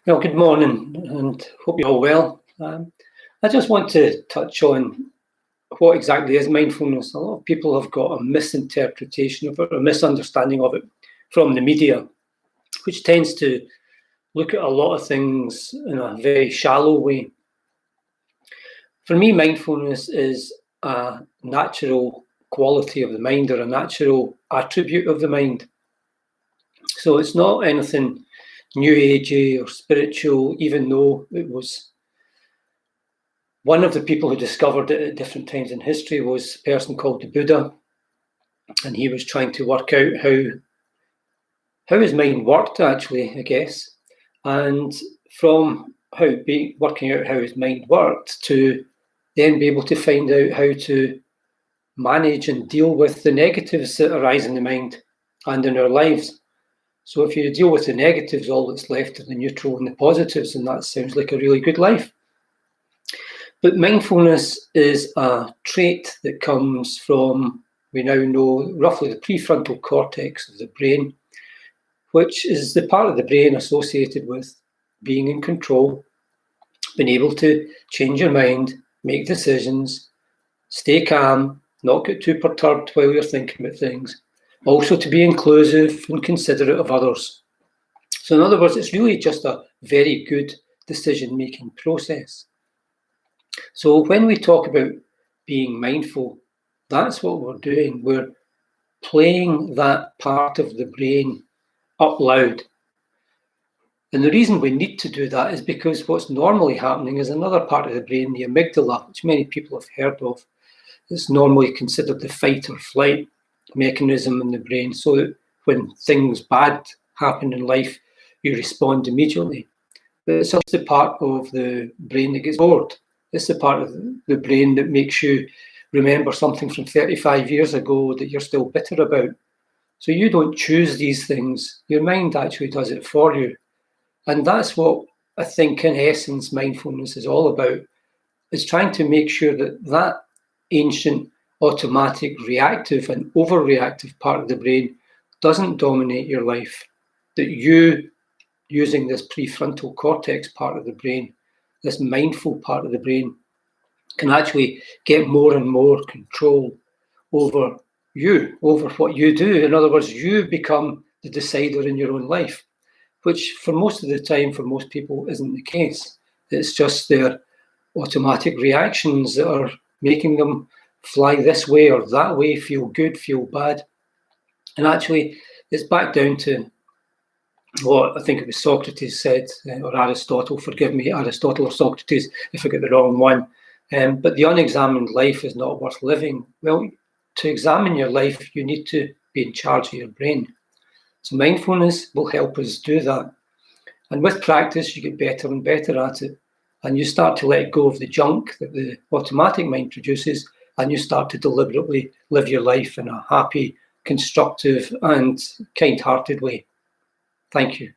Well, good morning, and hope you're all well. I just want to touch on what exactly is mindfulness. A lot of people have got a misinterpretation of it, or a misunderstanding of it from the media, which tends to look at a lot of things in a very shallow way. For me, mindfulness is a natural quality of the mind, or a natural attribute of the mind. So it's not anything new agey or spiritual, even though it was one of the people who discovered it at different times in history was a person called the Buddha, and he was trying to work out how his mind worked, actually, I guess. And from working out how his mind worked, to then be able to find out how to manage and deal with the negatives that arise in the mind and in our lives. So if you deal with the negatives, all that's left are the neutral and the positives, and that sounds like a really good life. But mindfulness is a trait that comes from, we now know, roughly the prefrontal cortex of the brain, which is the part of the brain associated with being in control, being able to change your mind, make decisions, stay calm, not get too perturbed while you're thinking about things, also to be inclusive and considerate of others. So in other words, it's really just a very good decision-making process. So when we talk about being mindful, that's what we're doing. We're playing that part of the brain up loud. And the reason we need to do that is because what's normally happening is another part of the brain, the amygdala, which many people have heard of. It's normally considered the fight or flight mechanism in the brain, so that when things bad happen in life, you respond immediately. But it's also the part of the brain that gets bored. It's the part of the brain that makes you remember something from 35 years ago that you're still bitter about. So you don't choose these things. Your mind actually does it for you. And that's what I think, in essence, mindfulness is all about, is trying to make sure that that ancient, automatic, reactive and overreactive part of the brain doesn't dominate your life, that you, using this prefrontal cortex part of the brain, this mindful part of the brain, can actually get more and more control over you, over what you do. In other words, you become the decider in your own life, which for most of the time, for most people, isn't the case. It's just their automatic reactions that are making them fly this way or that way, feel good, feel bad. And actually, it's back down to what I think it was Socrates said, or Aristotle, forgive me, Aristotle or Socrates, if I get the wrong one. But the unexamined life is not worth living. Well, to examine your life, you need to be in charge of your brain. So mindfulness will help us do that. And with practice, you get better and better at it. And you start to let go of the junk that the automatic mind produces, and you start to deliberately live your life in a happy, constructive, and kind-hearted way. Thank you.